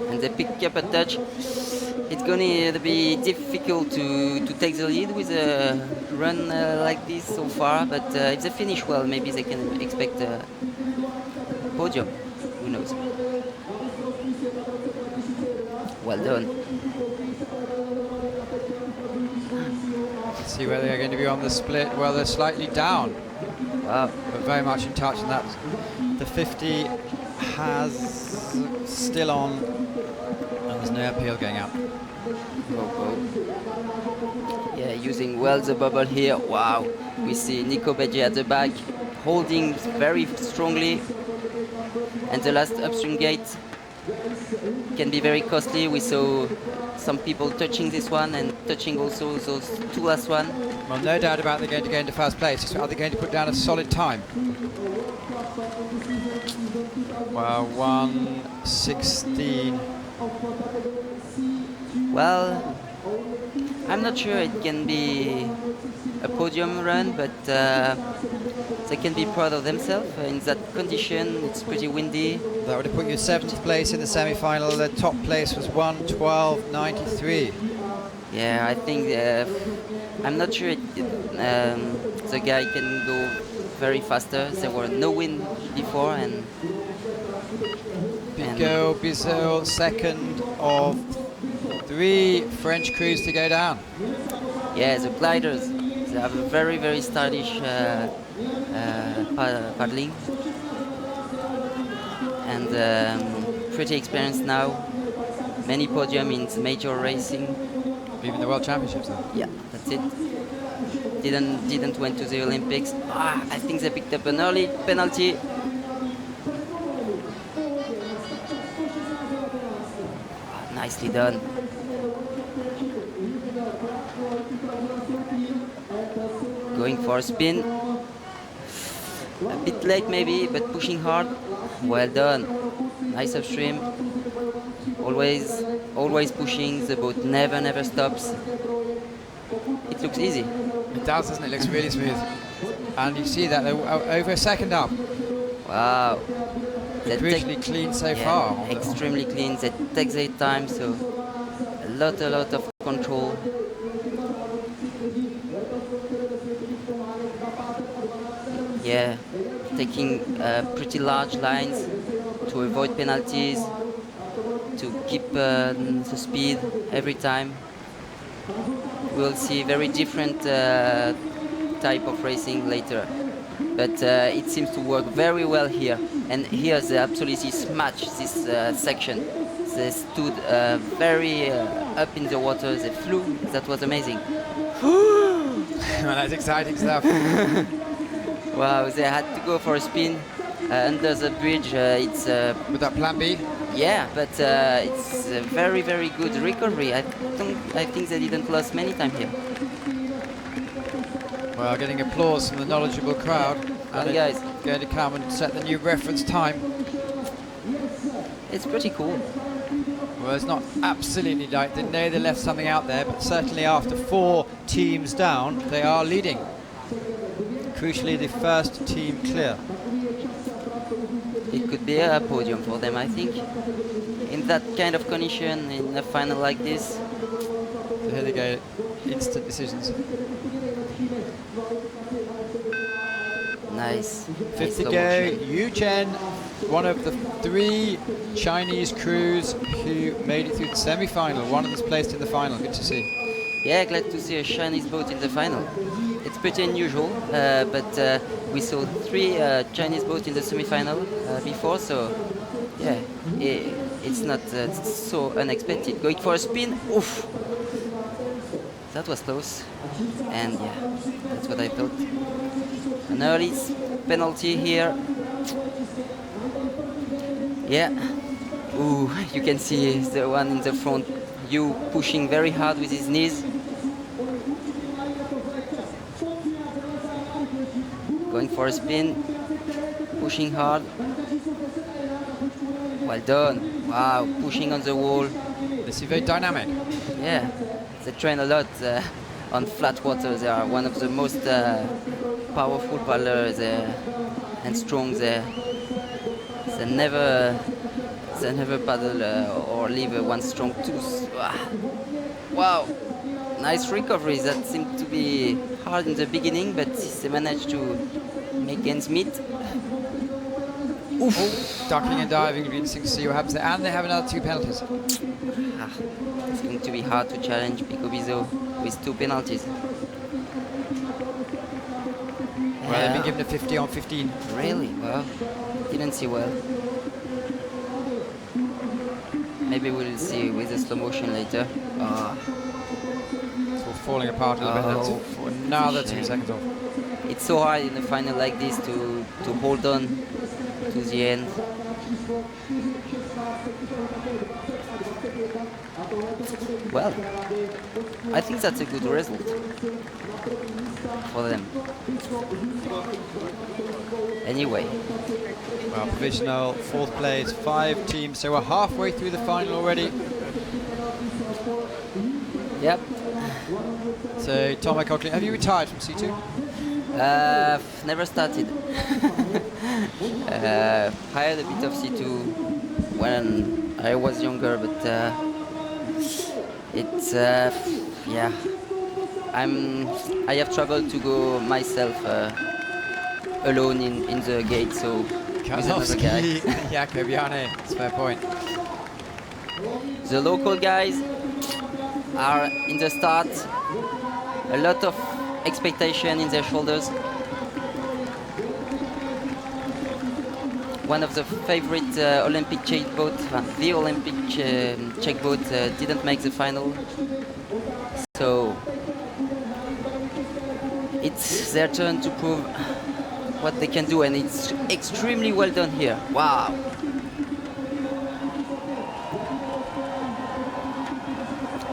And they pick up a touch. It's going to be difficult to take the lead with a run like this so far, but if they finish well, maybe they can expect a podium. Who knows? Well done. Let's see whether they're going to be on the split. Well, they're slightly down. Wow. But very much in touch, and that's the 50 has still on, and there's no appeal going out. Yeah, using well the bubble here. Wow. We see Nico Betge at the back, holding very strongly, and the last upstream gate can be very costly. We saw some people touching this one and touching also those 2 last one. Well, no doubt about they're going to go into first place. Are they going to put down a solid time? Well, 1:16. Well, I'm not sure it can be a podium run, but they can be proud of themselves. In that condition, it's pretty windy. That would have put you 7th place in the semi-final. The top place was 1:12.93. Yeah, I think I'm not sure the guy can go very faster. There were no wind before, and Pico Bizot, second of 3 French crews to go down. yeah, the gliders, they have a very, very stylish paddling, and pretty experienced now. Many podium in major racing. Even the World Championships, though. Yeah, that's it. Didn't went to the Olympics. I think they picked up an early penalty. Nicely done. Going for a spin. A bit late maybe, but pushing hard. Well done. Nice upstream. Always pushing. The boat never stops. It looks easy. It does, doesn't it? It looks really smooth. And you see that over a second up. Wow. Really clean so far. Extremely clean. That takes their time, so a lot of control. Yeah, taking pretty large lines to avoid penalties, to keep the speed every time. We'll see very different type of racing later, but it seems to work very well here. And here they absolutely smashed this section. They stood very up in the water. They flew. That was amazing. Well, that's exciting stuff. Wow, they had to go for a spin under the bridge. It's With that plan B? yeah, but it's a very good recovery. I think they didn't lose many time here. Well, getting applause from the knowledgeable crowd. Well, And guys, going to come and set the new reference time. it's pretty cool. Well, it's not absolutely light. They know they left something out there, but certainly after 4 teams down, they are leading. Crucially, the first team clear. It could be a podium for them, I think. In that kind of condition, in a final like this. So here they go, instant decisions. Nice. Fifth to Nice go, slow motion. Yu Chen, one of the 3 Chinese crews who made it through the semi-final. One of them's placed in the final. Good to see. Yeah, glad to see a Chinese boat in the final. It's pretty unusual, but we saw 3 Chinese boats in the semi-final before, so yeah, it's not so unexpected. Going for a spin, oof! That was close, and yeah, that's what I thought. An early penalty here. Yeah, ooh, you can see the one in the front, you pushing very hard with his knees. Going for a spin, pushing hard. Well done. Wow, pushing on the wall. This is very dynamic. Yeah, they train a lot on flat water. They are one of the most powerful paddlers and strong. They never paddle or leave one strong tooth. Wow, nice recovery. That seemed to be hard in the beginning, but they managed to make ends meet. Oof. Oh, ducking and diving, it'll be interesting to see what happens there. And they have another 2 penalties. It's going to be hard to challenge Pico Bizot with 2 penalties. Well, they've been given a 50 on 15. Really? Well, didn't see well. Maybe we'll see with the slow motion later. It's all falling apart a little bit. Oh, That's for another 2 shame. seconds off. It's so hard in a final like this to hold on to the end. Well, I think that's a good result for them. Anyway, Well, provisional 4th place, 5 teams. So we're halfway through the final already. Yep. So, Tom Coughlin, have you retired from C2? Never started. I had a bit of C2 when I was younger, but it's yeah. I have trouble to go myself alone in the gate, so with another guy. Jacobiani, that's a fair point. The local guys are in the start. A lot of expectation in their shoulders. One of the favorite Olympic check boat, the Olympic check boat, didn't make the final. So it's their turn to prove what they can do, and it's extremely well done here. Wow.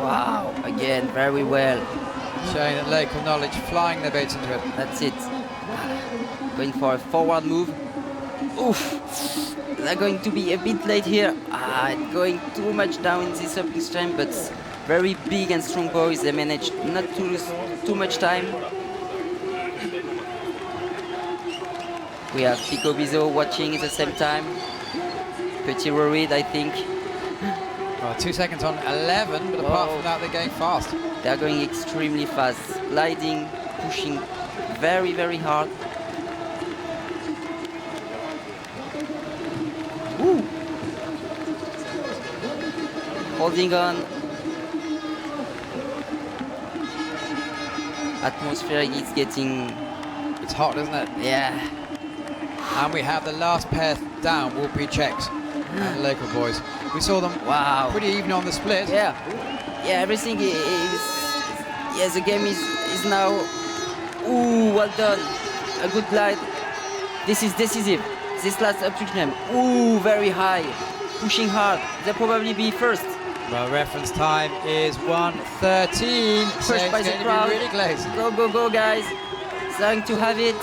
Wow, again, very well. Showing that local knowledge, flying their boats into it. That's it. Going for a forward move. Oof! They're going to be a bit late here. Going too much down in this upstream, but very big and strong boys. They managed not to lose too much time. We have Pico Bizo watching at the same time. Petit Rorid, I think. Well, 2 seconds on 11, but apart from that, they're going fast. They are going extremely fast, gliding, pushing very, very hard. Woo. Holding on. Atmosphere is getting... It's hot, isn't it? Yeah. And we have the last pair down will be Czechs and the local boys. We saw them pretty even on the split. Yeah, everything is... Yes, the game is now... Ooh, well done. A good glide. This is decisive. This last up to them. Ooh, very high. Pushing hard. They'll probably be first. Well, reference time is 1:13. Pushed by the crowd. Really close. Go, go, go, guys. They're going to have it.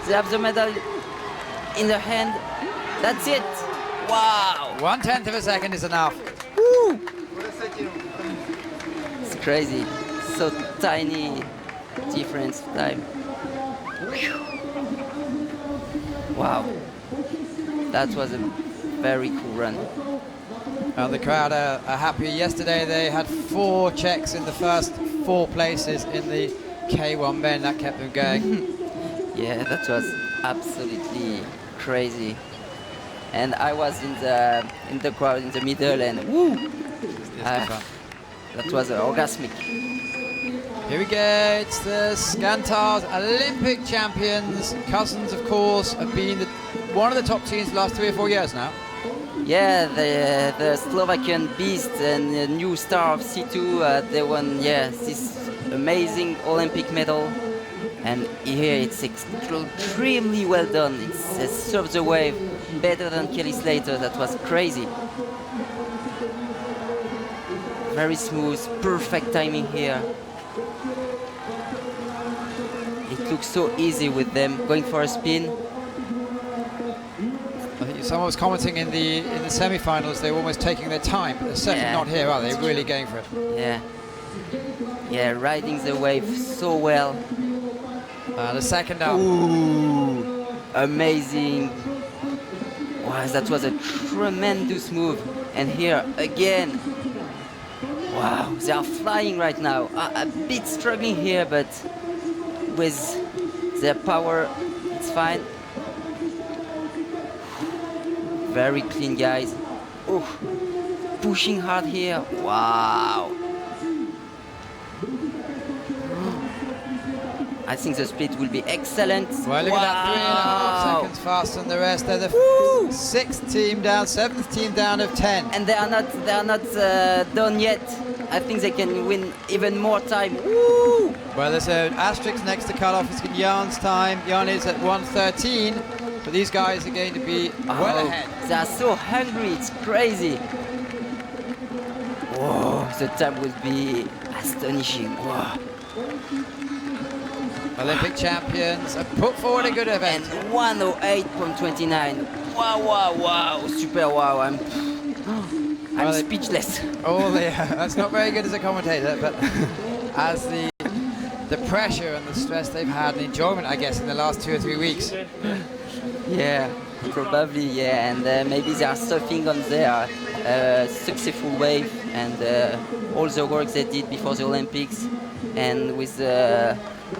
They have the medal in their hand. That's it. Wow. 1/10 of a second is enough. Woo. It's crazy. So tiny difference time. Wow. That was a very cool run. And the crowd are happy. Yesterday they had 4 Czechs in the first 4 places in the K1 men. That kept them going. Yeah, that was absolutely crazy. And I was in the crowd in the middle, and woo! That was orgasmic. Here we go, it's the Skantars Olympic champions. Cousins, of course, have been one of the top teams the last 3 or 4 years now. Yeah, the Slovakian beast and the new star of C2, they won, this amazing Olympic medal. And here it's extremely well done. It's served the wave better than Kelly Slater. That was crazy. Very smooth, perfect timing here. It looks so easy with them going for a spin. I think someone was commenting in the semi-finals they were almost taking their time, but they're certainly not here, are they? They're really going for it. Yeah, riding the wave so well. The second up. Ooh, amazing. Wow, that was a tremendous move. And here again. Wow, they are flying right now. A bit struggling here, but with their power, it's fine. Very clean, guys. Ooh, pushing hard here. Wow. I think the split will be excellent. Well, look at that, 3.5 seconds faster than the rest. They're the 6th team down, 7th team down of 10. And they are not done yet. I think they can win even more time. Woo! Well, there's an asterisk next to cut off. It's Jan's time. Jan is at 1:13, but these guys are going to be well ahead. They are so hungry, it's crazy. Whoa, the time will be astonishing. Whoa. Olympic champions have put forward a good event. And 1:08.29. Wow, wow, wow, super wow. I'm speechless. Oh, that's not very good as a commentator, but as the pressure and the stress they've had and enjoyment, I guess, in the last 2 or 3 weeks. Yeah, probably, yeah, and maybe they are surfing on their successful wave and all the work they did before the Olympics, and with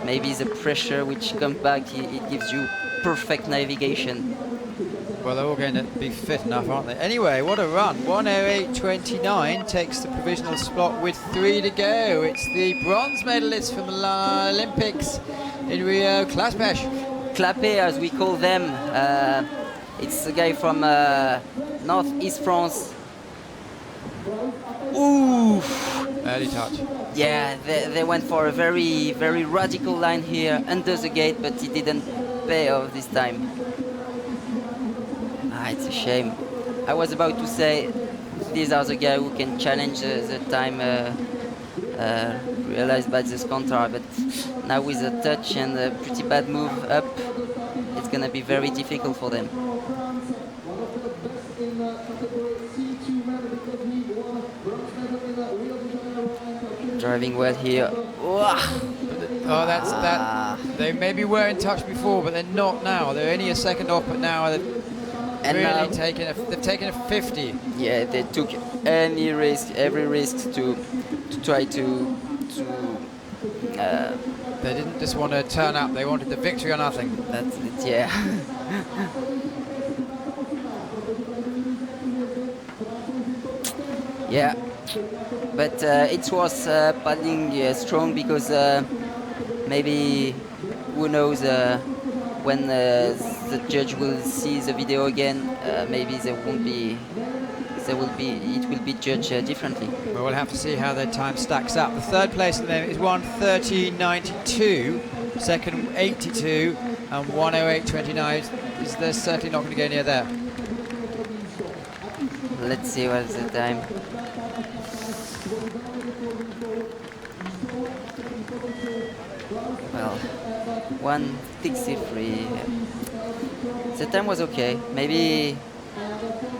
maybe the pressure which comes back, it gives you perfect navigation. Well, they're all going to be fit enough, aren't they? Anyway, what a run. 1:08.29 takes the provisional spot with 3 to go. It's the bronze medalist from the Olympics in Rio, Klaspech. Clapé, as we call them. It's a guy from northeast France. Ooh! Early touch. Yeah, they went for a very, very radical line here under the gate, but he didn't pay off this time. It's a shame. I was about to say these are the guys who can challenge the time realized by the Skantar, but now with a touch and a pretty bad move up, it's gonna be very difficult for them. Driving well here. Oh, that's that. They maybe were in touch before, but they're not now. They're only a second off, but now they've really taken a 50. Yeah, they took any risk, every risk to try to. They didn't just want to turn up. They wanted the victory or nothing. That's it. Yeah. Yeah, but it was paddling strong because maybe who knows when the judge will see the video again, maybe it will be judged differently. Well, we'll have to see how their time stacks up. The third place at the moment is 1:13.92, second 82, and 1:08.29. They're certainly not going to go near there. Let's see what's the time. Well, 1:63. The time was okay. Maybe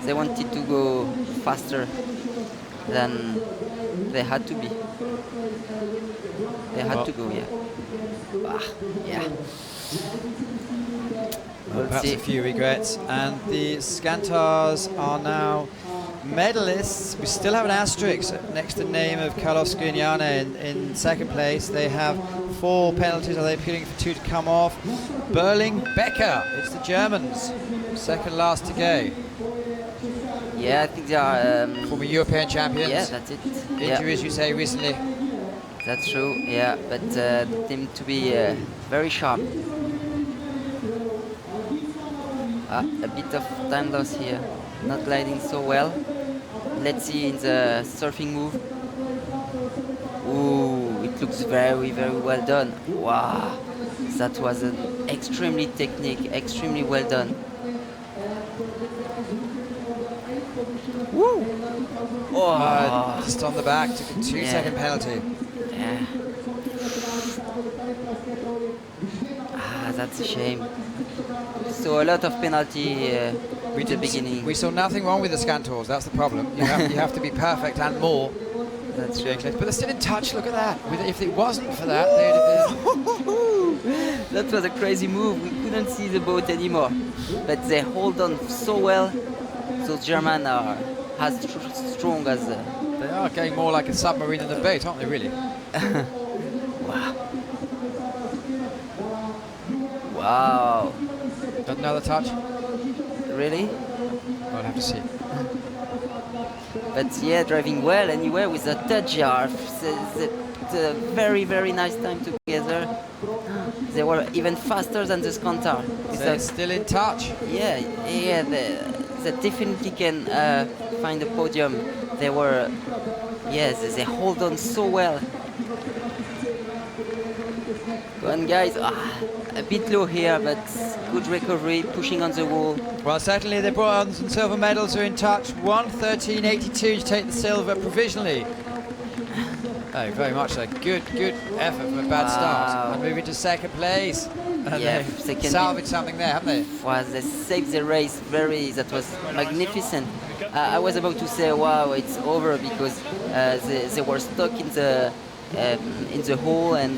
they wanted to go faster than they had to be. They had to go, yeah. Yeah. Well, perhaps a few regrets. And the Skantars are now medalists. We still have an asterisk next to the name of Carlos Guignana in second place. They have 4 penalties. Are they appealing for 2 to come off? Berling Becker, it's the Germans. Second last to go. Yeah, I think they are former European champions. Yeah, that's it. Injuries, you say, recently. That's true, yeah, but they seem to be very sharp. A bit of time loss here, not gliding so well. Let's see in the surfing move. Ooh, it looks very, very well done. Wow, that was an extremely technique, extremely well done. Woo! Oh, just on the back, took a 2-second penalty. Yeah. That's a shame. So a lot of penalty at the beginning. We saw nothing wrong with the Skantors. That's the problem. You have to be perfect and more. That's true. But they're still in touch. Look at that. If it wasn't for that, they'd have been. That was a crazy move. We couldn't see the boat anymore, but they hold on so well. Those Germans are as strong as. They are going more like a submarine than a boat, aren't they? Really. Wow. Wow. Another touch? Really? I'll have to see. But yeah, driving well anyway with the touch jar. The very, very nice time together. They were even faster than the Skantar. They're still in touch. Yeah, they definitely can find a podium. They were, yes, they hold on so well. Go on, guys. A bit low here, but good recovery, pushing on the wall. Well, certainly the bronze and silver medals are in touch. 1:13.82 to take the silver provisionally. Oh, very much so. Good effort from a bad start. And moving to second place. And yeah, they salvaged something there, haven't they? Well, they saved the race. That was magnificent. I was about to say, wow, it's over because they were stuck in the hole and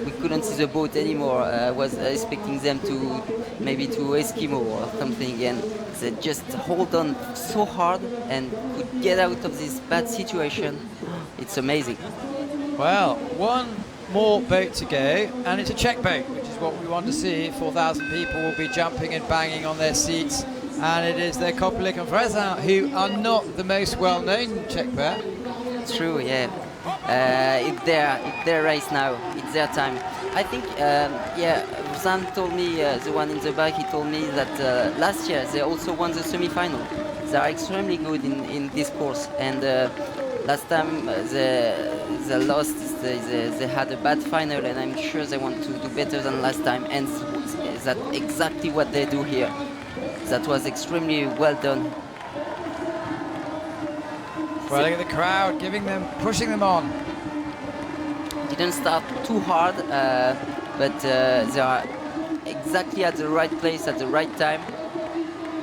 we couldn't see the boat anymore. I was expecting them to maybe to Eskimo or something, and they just hold on so hard and could get out of this bad situation. It's amazing. Well, one more boat to go, and it's a Czech boat, which is what we want to see. 4,000 people will be jumping and banging on their seats, and it is the Kopelik and Frezin, who are not the most well-known Czech pair. True, yeah. It's their race now. It's their time. I think, yeah, Sam told me, the one in the back, he told me that last year they also won the semi-final. They are extremely good in this course, and last time they lost, they had a bad final, and I'm sure they want to do better than last time, and that's exactly what they do here. That was extremely well done. Well, look at the crowd pushing them on. Didn't start too hard, but they are exactly at the right place at the right time.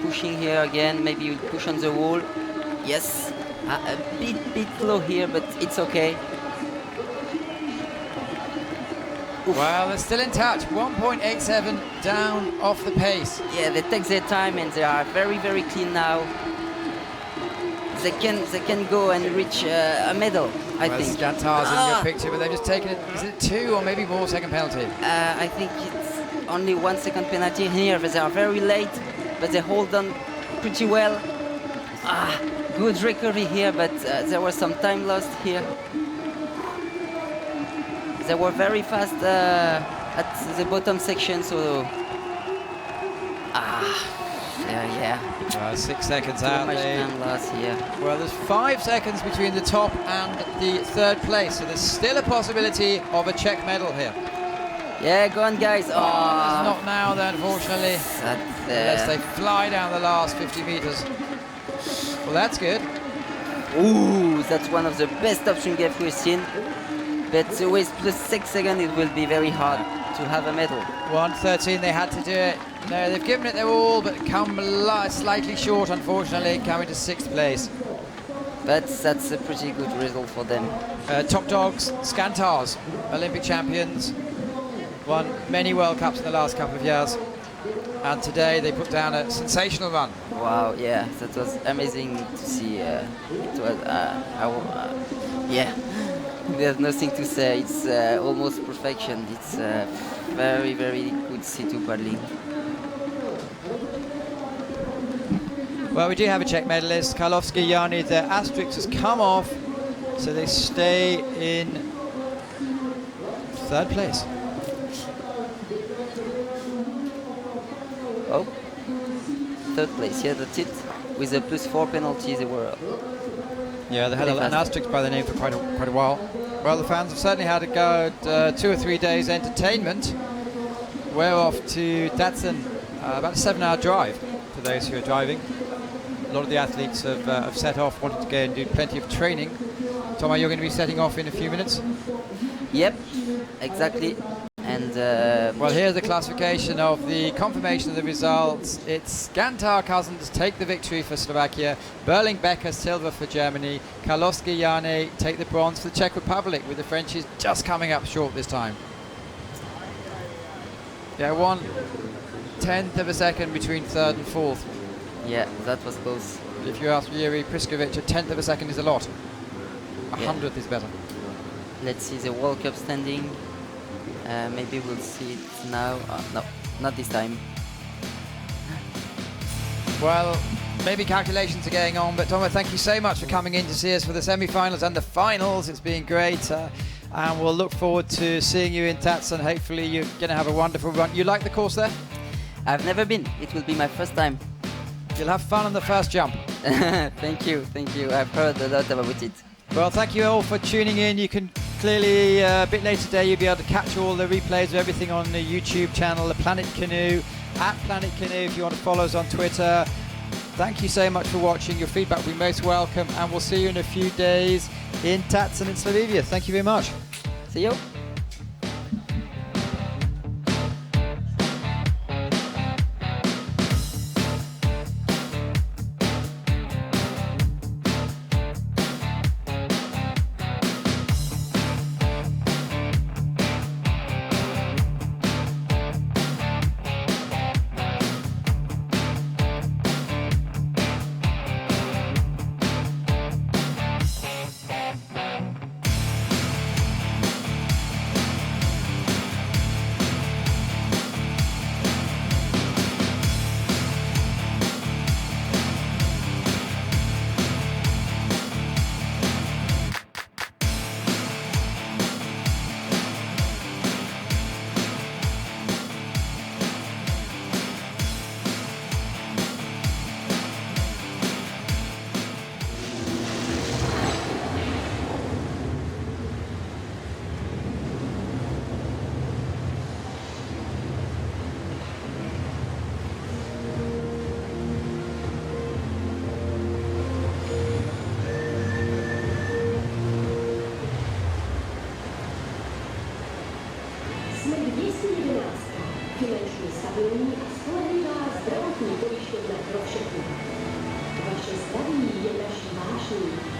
Pushing here again, maybe we'll push on the wall. Yes, a bit low here, but it's okay. Oof. Well, they're still in touch. 1.87 down off the pace. Yeah, they take their time and they are very, very clean now. They can go and reach a medal, I think. Scantar's in your picture, but they've just taken it. Is it 2 or maybe more second penalty? I think it's only 1 second penalty here, but they are very late, but they hold on pretty well. Good recovery here, but there was some time lost here. They were very fast at the bottom section, so yeah. 6 seconds Too out. much time lost here. Well, there's 5 seconds between the top and the third place, so there's still a possibility of a Czech medal here. Yeah, go on, guys. It's not now, though, unfortunately. Unless they fly down the last 50 meters. Well, that's good. Ooh, that's one of the best upstream gaps we've seen. But with plus 6 seconds, it will be very hard to have a medal. 1:13, they had to do it. No, they've given it their all, but come slightly short, unfortunately, coming to 6th place. But that's a pretty good result for them. Top dogs, Scantars, Olympic champions, won many World Cups in the last couple of years, and today they put down a sensational run. Wow, yeah, that was amazing to see. It was, yeah, there's nothing to say. It's almost perfection. It's very, very good C2 paddling. Well, we do have a Czech medalist, Karlovsky Jany. Their asterisk has come off, so they stay in 3rd place. Oh, 3rd place, yeah, that's it. With a plus 4 penalty, they were. Yeah, they had an asterisk by their name for quite a while. Well, the fans have certainly had a go at 2 or 3 days entertainment. We're off to Datsun, about a 7-hour drive for those who are driving. A lot of the athletes have set off, wanted to go and do plenty of training. Thomas, you're going to be setting off in a few minutes? Yep, exactly. And well, here's the classification of the confirmation of the results. It's Skantar Cousins take the victory for Slovakia, Berling Becker silver for Germany, Karlovsky Jany take the bronze for the Czech Republic, with the Frenchies just coming up short this time. Yeah, 1/10 of a second between 3rd and 4th. yeah, that was close. If you ask Yuri Priskovic, 1/10 of a second is a lot. 100th is better. Let's see the World Cup standing. Maybe we'll see it now. No, not this time. Well, maybe calculations are going on, but Thomas, thank you so much for coming in to see us for the semi-finals and the finals. It's been great, and we'll look forward to seeing you in Datsun. Hopefully you're going to have a wonderful run. You like the course there? I've never been. It will be my first time. You'll have fun on the first jump. Thank you. I've heard a lot about it. Well, thank you all for tuning in. You can clearly, a bit later today, you'll be able to catch all the replays of everything on the YouTube channel, the Planet Canoe, @Planet Canoe if you want to follow us on Twitter. Thank you so much for watching. Your feedback will be most welcome, and we'll see you in a few days in Datsun in Slovenia. Thank you very much. See you.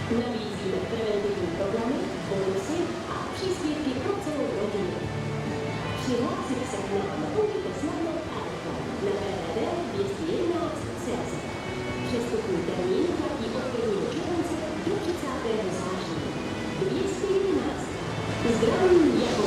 Nabízíme preventivní programy, bonusy a příspěvky pro celou rodinu. Přihlásit se k nám můžete snadno a rychle na www.211.cz. Přestupní termín platí od 1. července do 30. září. 211. Zdravím jako